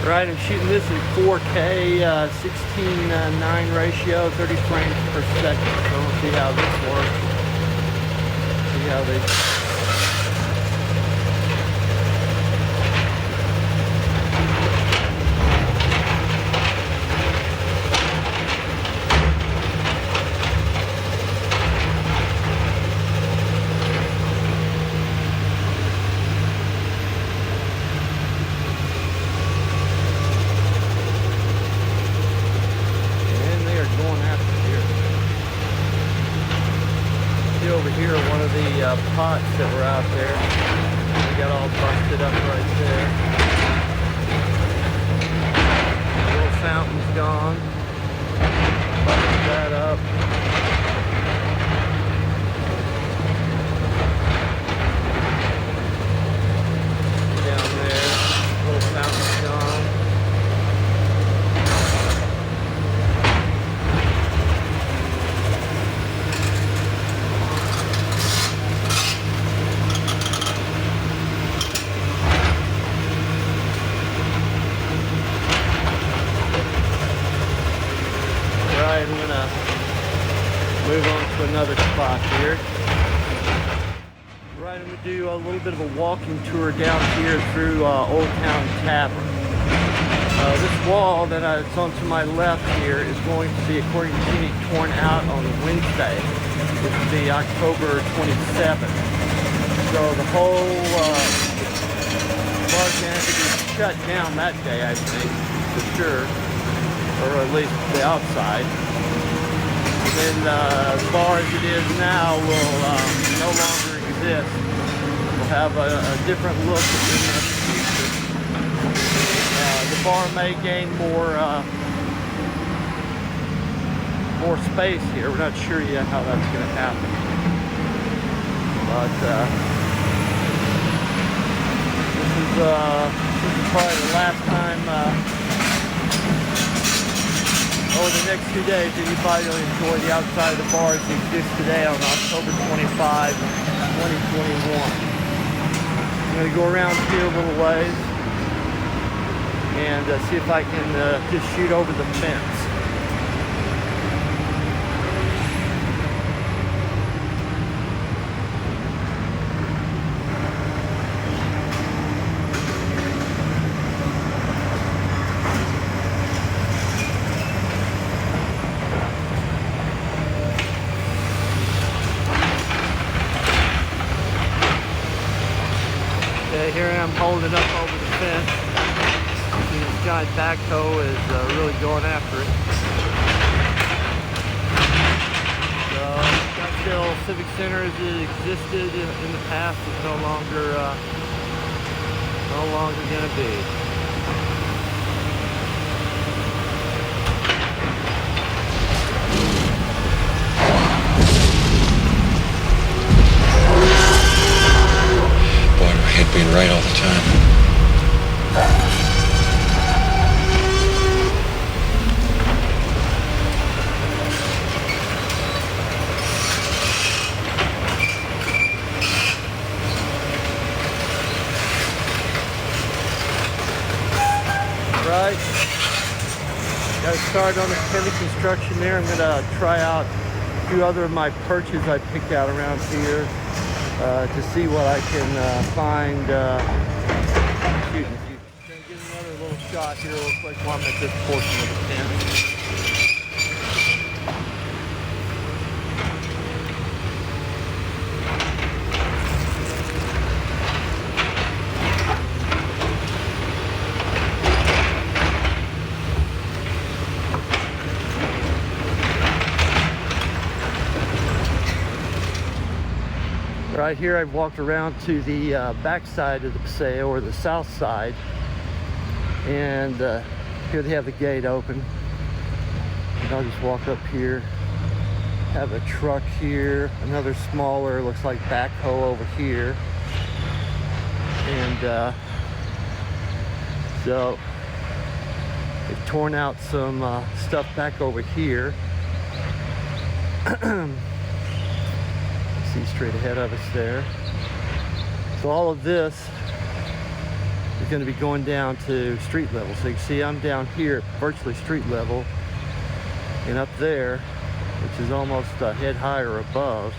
Right, I'm shooting this in 4K, 16:9 ratio, 30 frames per second. So we'll see how this works. See how they. Over here, one of the pots that were out there, they got all busted up right there. The little fountain's gone. Busted that up. Down there, little fountain's gone. I'm gonna move on to another spot here. Right, I'm gonna do a little bit of a walking tour down here through Old Town Tavern. This wall that's on to my left here is going to be, according to Jimmy, torn out on Wednesday, which will be October 27th. So the whole bar can be shut down that day, I think, for sure, or at least the outside. And the bar as it is now will no longer exist. We'll have a different look in the future. The bar may gain more space here. We're not sure yet how that's going to happen. But this is probably the last time. Over the next 2 days, anybody will enjoy the outside of the bar as it exists today on October 25, 2021. I'm going to go around here a little ways and see if I can just shoot over the fence. Here I am holding up over the fence. This giant backhoe is really going after it. So, Scottsdale Civic Center as it existed in the past is no longer going to be. Being right all the time. Right. Got started on the heavy construction there. I'm going to try out a few other of my perches I picked out around here. To see what I can find shooting. Gonna get another little shot here real quick while I'm at this portion of the fence. Right here I've walked around to the back side of the paseo, or the south side, and here they have the gate open. And I'll just walk up here. Have a truck here, another smaller, looks like backhoe over here. And so they've torn out some stuff back over here. See straight ahead of us there. So all of this is going to be going down to street level. So you can see I'm down here, virtually street level, and up there, which is almost a head high or above,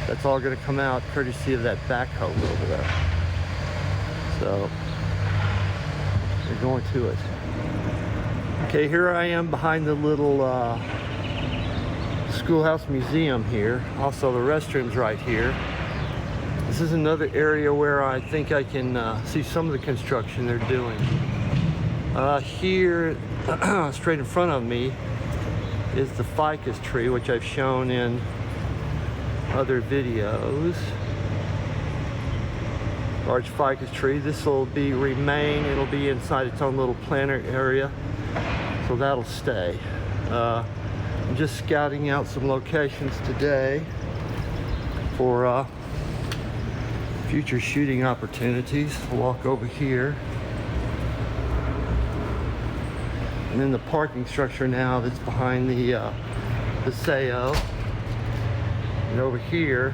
that's all going to come out courtesy of that backhoe over there. So we're going to it. Okay, here I am behind the little schoolhouse museum here. Also the restrooms right here. This is another area where I think I can see some of the construction they're doing. Here, straight in front of me, is the ficus tree, which I've shown in other videos. Large ficus tree. This will remain. It'll be inside its own little planter area, so that'll stay. I'm just scouting out some locations today for future shooting opportunities. I'll walk over here. And then the parking structure now that's behind the Paseo. And over here,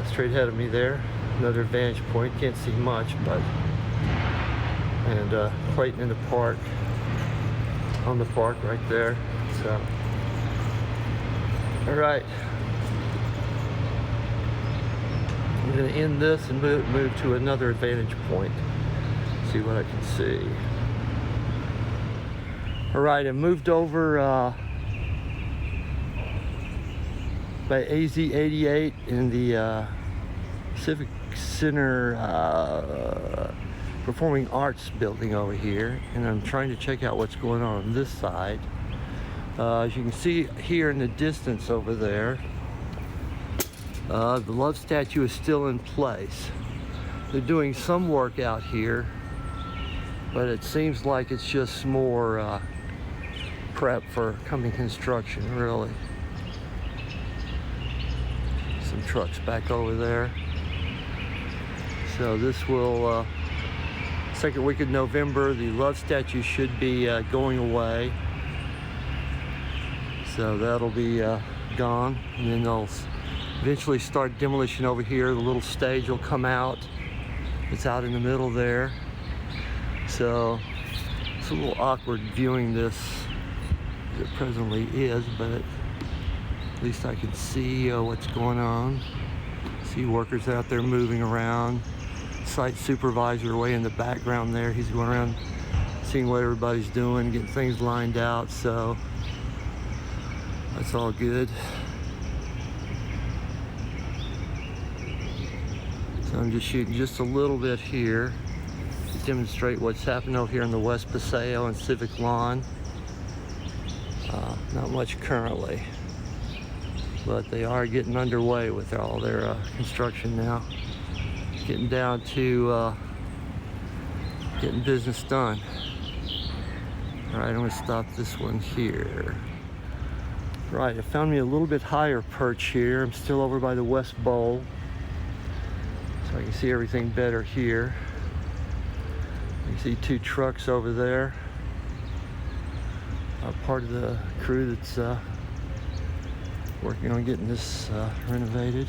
straight ahead of me there, another vantage point. Can't see much, but and Clayton in the park, on the park right there. So, all right. I'm going to end this and move to another vantage point. See what I can see. All right, I moved over by AZ 88 in the Civic Center Performing Arts building over here, and I'm trying to check out what's going on this side. As you can see here in the distance over there, the love statue is still in place. They're doing some work out here, but it seems like it's just more prep for coming construction, really. Some trucks back over there. So this will, second week of November, the love statue should be going away. So that'll be gone, and then they'll eventually start demolition over here. The little stage will come out. It's out in the middle there. So it's a little awkward viewing this as it presently is, but at least I can see what's going on. See workers out there moving around. Site supervisor way in the background there. He's going around seeing what everybody's doing, getting things lined out. So that's all good. So I'm just shooting just a little bit here to demonstrate what's happening over here on the West Paseo and Civic Lawn. Not much currently, but they are getting underway with all their construction now. Getting down to getting business done. All right, I'm gonna stop this one here. Right, I found me a little bit higher perch here. I'm still over by the West Bowl, so I can see everything better here. You can see two trucks over there. Part of the crew that's working on getting this renovated.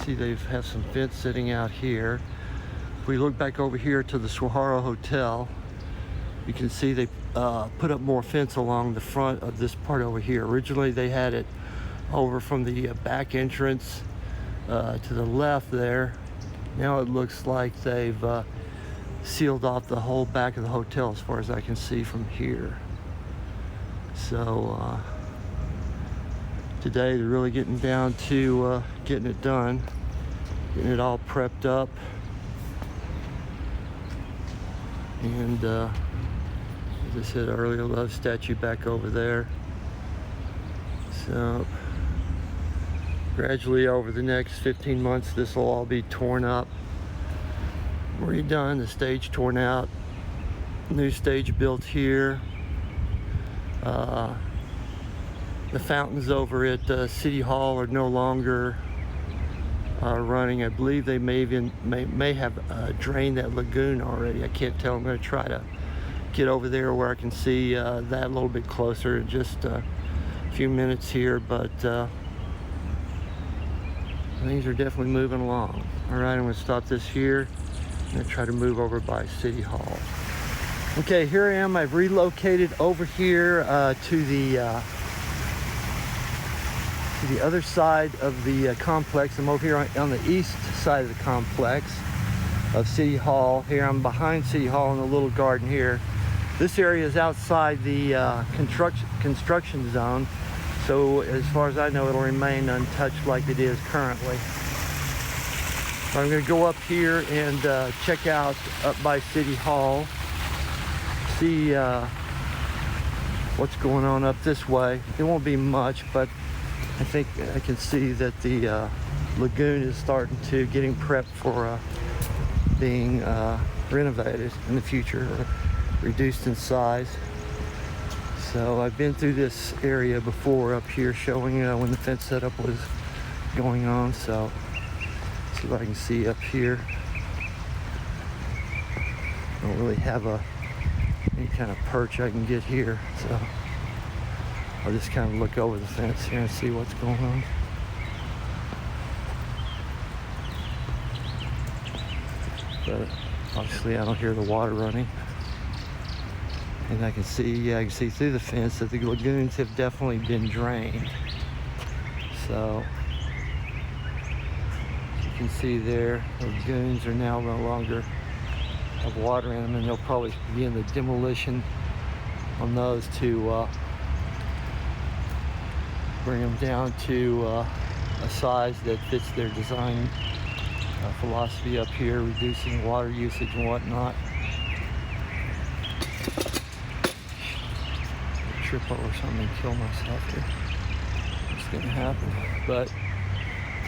See, they have some fence sitting out here. If we look back over here to the Swahara Hotel, you can see they put up more fence along the front of this part over here. Originally they had it over from the back entrance to the left there. Now it looks like they've sealed off the whole back of the hotel as far as I can see from here. So today they're really getting down to getting it done, getting it all prepped up. And as I said earlier, love statue back over there. So gradually over the next 15 months, this will all be torn up, redone, the stage torn out, new stage built here. The fountains over at City Hall are no longer running. I believe they may have drained that lagoon already. I can't tell. I'm going to try to get over there where I can see that a little bit closer in just a few minutes here. But things are definitely moving along. All right, I'm gonna stop this here. I'm gonna try to move over by City Hall. Okay, here I am. I've relocated over here to the other side of the complex. I'm over here on the east side of the complex of City Hall. Here I'm behind City Hall in the little garden here. This area is outside the construction zone, so as far as I know, it'll remain untouched like it is currently. I'm going to go up here and check out up by City Hall, see what's going on up this way. It won't be much, but I think I can see that the lagoon is starting to getting prepped for being renovated in the future, or reduced in size. So I've been through this area before up here, showing when the fence setup was going on. So see what I can see up here. I don't really have any kind of perch I can get here, so I'll just kind of look over the fence here and see what's going on. But obviously I don't hear the water running. And I can see through the fence that the lagoons have definitely been drained. So you can see there, the lagoons are now no longer have water in them, and they'll probably be in the demolition on those to bring them down to a size that fits their design philosophy up here, reducing water usage and whatnot. Trip over something and kill myself here. It's gonna happen. But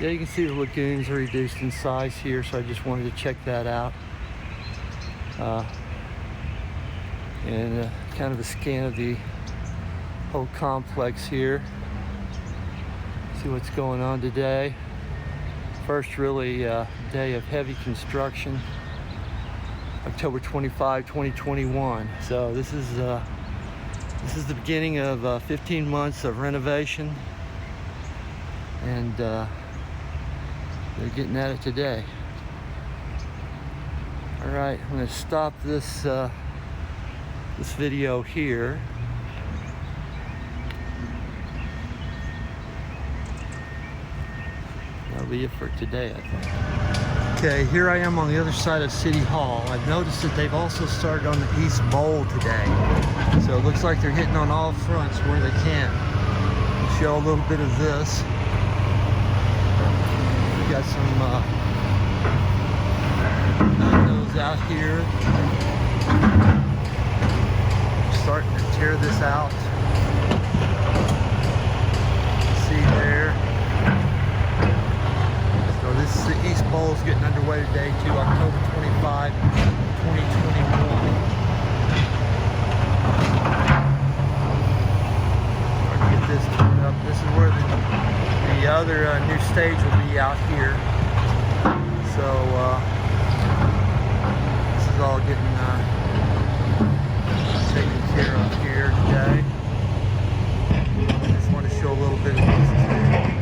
yeah, you can see the lagoons are reduced in size here, so I just wanted to check that out. And kind of a scan of the whole complex here. See what's going on today. First really day of heavy construction, October 25, 2021. So this is the beginning of 15 months of renovation, and they're getting at it today. All right, I'm going to stop this this video here. That'll be it for today, I think. Okay, here I am on the other side of City Hall. I've noticed that they've also started on the East Bowl today. So it looks like they're hitting on all fronts where they can. I'll show a little bit of this. We got some those out here. Starting to tear this out. See there. So this is the East Bowl's getting underway today too, October 25, 2021. Get this turned up. This is where the other new stage will be out here. So this is all getting taken care of here today. I just want to show a little bit of this too.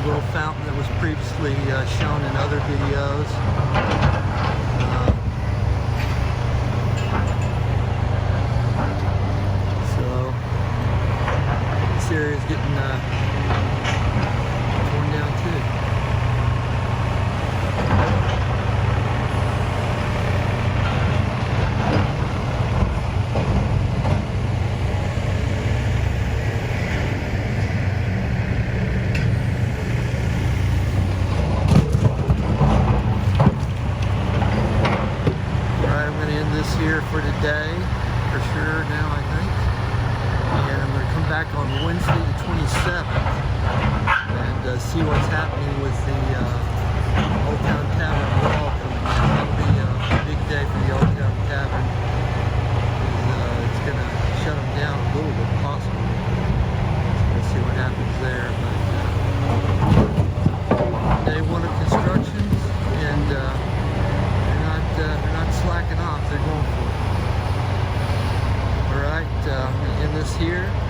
Little fountain that was previously shown in other videos. So this area is getting torn down too. Here for today, for sure now, I think. And I'm going to come back on Wednesday the 27th and see what's happening with the Old Town Tavern wall coming in. That'll be a big day for the Old Town Tavern. It's going to shut them down a little bit, possibly. So we'll see what happens there. But here.